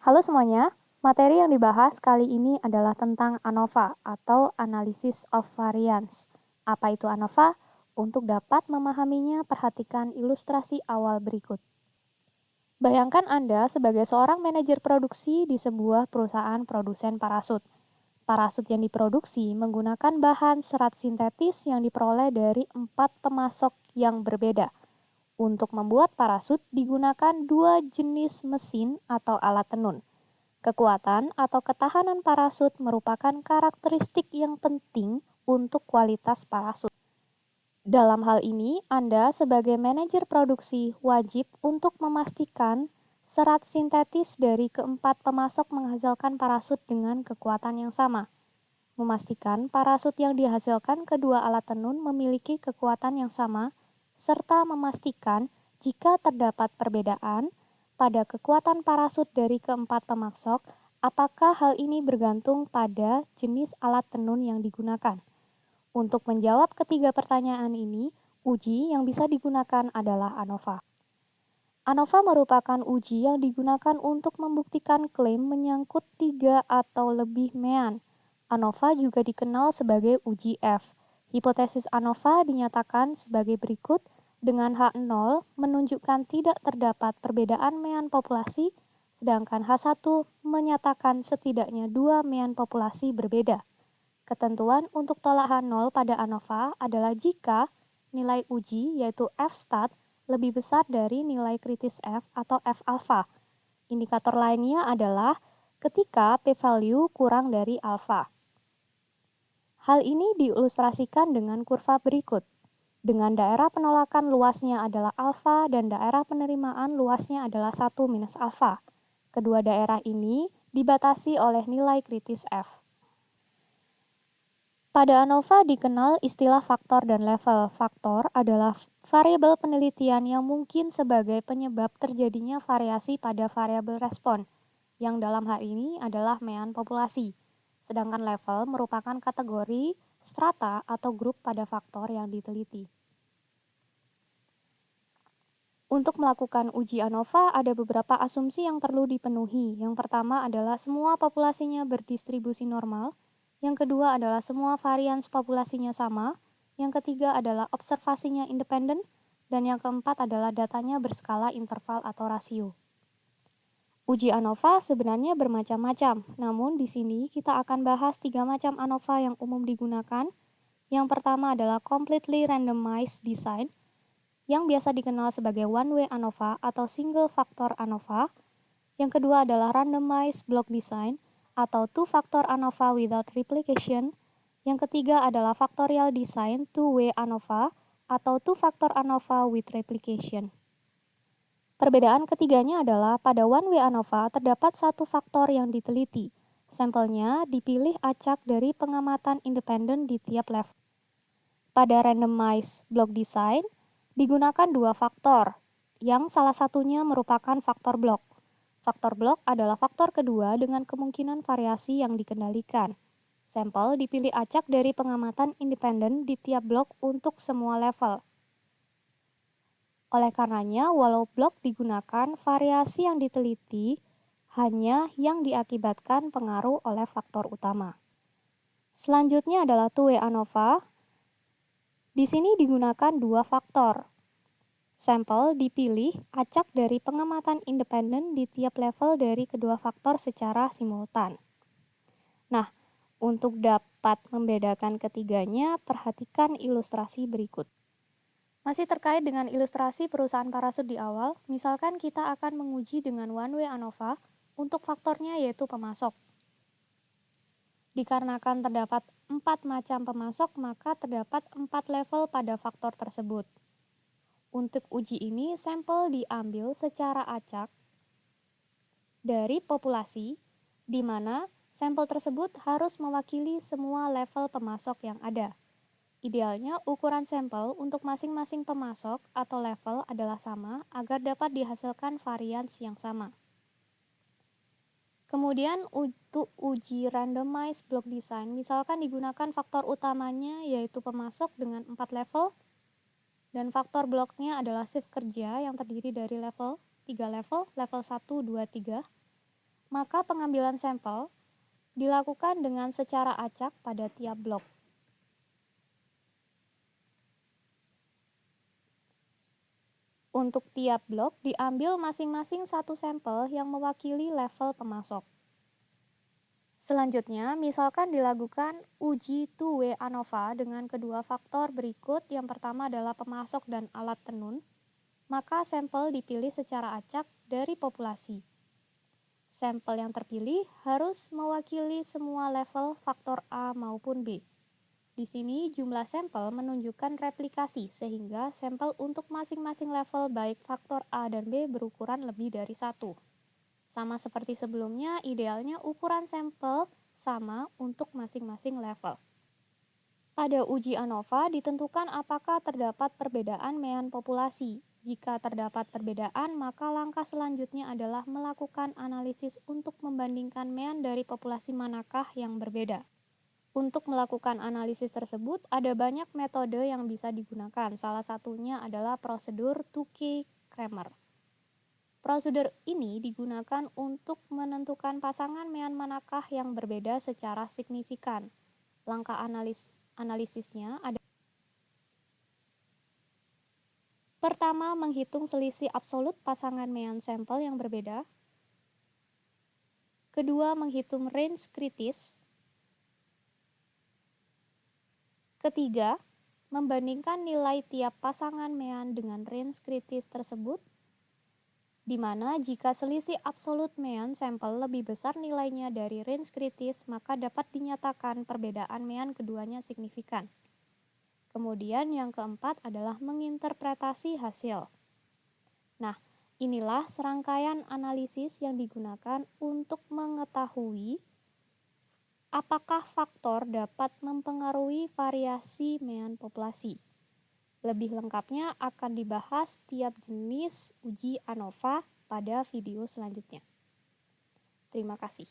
Halo semuanya, materi yang dibahas kali ini adalah tentang ANOVA atau Analysis of Variance. Apa itu ANOVA? Untuk dapat memahaminya, perhatikan ilustrasi awal berikut. Bayangkan Anda sebagai seorang manajer produksi di sebuah perusahaan produsen parasut. Parasut yang diproduksi menggunakan bahan serat sintetis yang diperoleh dari 4 pemasok yang berbeda. Untuk membuat parasut digunakan 2 jenis mesin atau alat tenun. Kekuatan atau ketahanan parasut merupakan karakteristik yang penting untuk kualitas parasut. Dalam hal ini, Anda sebagai manajer produksi wajib untuk memastikan serat sintetis dari keempat pemasok menghasilkan parasut dengan kekuatan yang sama. Memastikan parasut yang dihasilkan kedua alat tenun memiliki kekuatan yang sama, serta memastikan jika terdapat perbedaan pada kekuatan parasut dari keempat pemasok, apakah hal ini bergantung pada jenis alat tenun yang digunakan. Untuk menjawab ketiga pertanyaan ini, uji yang bisa digunakan adalah ANOVA. ANOVA merupakan uji yang digunakan untuk membuktikan klaim menyangkut 3 atau lebih mean. ANOVA juga dikenal sebagai uji F. Hipotesis ANOVA dinyatakan sebagai berikut, dengan H0 menunjukkan tidak terdapat perbedaan mean populasi, sedangkan H1 menyatakan setidaknya 2 mean populasi berbeda. Ketentuan untuk tolak H0 pada ANOVA adalah jika nilai uji yaitu F-stat lebih besar dari nilai kritis F atau F alpha. Indikator lainnya adalah ketika p-value kurang dari alpha. Hal ini diilustrasikan dengan kurva berikut. Dengan daerah penolakan luasnya adalah alpha dan daerah penerimaan luasnya adalah 1 minus alpha. Kedua daerah ini dibatasi oleh nilai kritis F. Pada ANOVA dikenal istilah faktor dan level. Faktor adalah variabel penelitian yang mungkin sebagai penyebab terjadinya variasi pada variabel respon, yang dalam hal ini adalah mean populasi. Sedangkan level merupakan kategori, strata, atau grup pada faktor yang diteliti. Untuk melakukan uji ANOVA ada beberapa asumsi yang perlu dipenuhi. Yang pertama adalah semua populasinya berdistribusi normal. Yang kedua adalah semua varians populasinya sama. Yang ketiga adalah observasinya independen. Dan yang keempat adalah datanya berskala interval atau rasio. Uji ANOVA sebenarnya bermacam-macam, namun di sini kita akan bahas 3 macam ANOVA yang umum digunakan. Yang pertama adalah completely randomized design, yang biasa dikenal sebagai one-way ANOVA atau single factor ANOVA. Yang kedua adalah randomized block design atau two-factor ANOVA without replication. Yang ketiga adalah factorial design two-way ANOVA atau two-factor ANOVA with replication. Perbedaan ketiganya adalah pada one-way ANOVA terdapat satu faktor yang diteliti. Sampelnya dipilih acak dari pengamatan independen di tiap level. Pada randomized block design, digunakan 2 faktor, yang salah satunya merupakan faktor blok. Faktor blok adalah faktor kedua dengan kemungkinan variasi yang dikendalikan. Sampel dipilih acak dari pengamatan independen di tiap blok untuk semua level. Oleh karenanya, walau blok digunakan, variasi yang diteliti hanya yang diakibatkan pengaruh oleh faktor utama. Selanjutnya adalah two-way ANOVA. Di sini digunakan 2 faktor. Sampel dipilih acak dari pengamatan independen di tiap level dari kedua faktor secara simultan. Nah, untuk dapat membedakan ketiganya, perhatikan ilustrasi berikut. Masih terkait dengan ilustrasi perusahaan parasut di awal, misalkan kita akan menguji dengan one-way ANOVA untuk faktornya yaitu pemasok. Dikarenakan terdapat 4 macam pemasok, maka terdapat 4 level pada faktor tersebut. Untuk uji ini, sampel diambil secara acak dari populasi, di mana sampel tersebut harus mewakili semua level pemasok yang ada. Idealnya, ukuran sampel untuk masing-masing pemasok atau level adalah sama agar dapat dihasilkan varians yang sama. Kemudian untuk uji randomized block design, misalkan digunakan faktor utamanya yaitu pemasok dengan 4 level, dan faktor bloknya adalah shift kerja yang terdiri dari level 3 level 1, 2, 3. Maka pengambilan sampel dilakukan dengan secara acak pada tiap blok. Untuk tiap blok diambil masing-masing satu sampel yang mewakili level pemasok. Selanjutnya, misalkan dilakukan uji two-way ANOVA dengan kedua faktor berikut. Yang pertama adalah pemasok dan alat tenun. Maka sampel dipilih secara acak dari populasi. Sampel yang terpilih harus mewakili semua level faktor A maupun B. Di sini jumlah sampel menunjukkan replikasi, sehingga sampel untuk masing-masing level baik faktor A dan B berukuran lebih dari 1. Sama seperti sebelumnya, idealnya ukuran sampel sama untuk masing-masing level. Pada uji ANOVA ditentukan apakah terdapat perbedaan mean populasi. Jika terdapat perbedaan, maka langkah selanjutnya adalah melakukan analisis untuk membandingkan mean dari populasi manakah yang berbeda. Untuk melakukan analisis tersebut, ada banyak metode yang bisa digunakan. Salah satunya adalah prosedur Tukey-Kramer. Prosedur ini digunakan untuk menentukan pasangan mean manakah yang berbeda secara signifikan. Langkah analisisnya ada: pertama, menghitung selisih absolut pasangan mean sampel yang berbeda. Kedua, menghitung range kritis. Ketiga, membandingkan nilai tiap pasangan mean dengan range kritis tersebut, di mana jika selisih absolut mean sampel lebih besar nilainya dari range kritis, maka dapat dinyatakan perbedaan mean keduanya signifikan. Kemudian yang keempat adalah menginterpretasi hasil. Nah, inilah serangkaian analisis yang digunakan untuk mengetahui apakah faktor dapat mempengaruhi variasi mean populasi. Lebih lengkapnya akan dibahas tiap jenis uji ANOVA pada video selanjutnya. Terima kasih.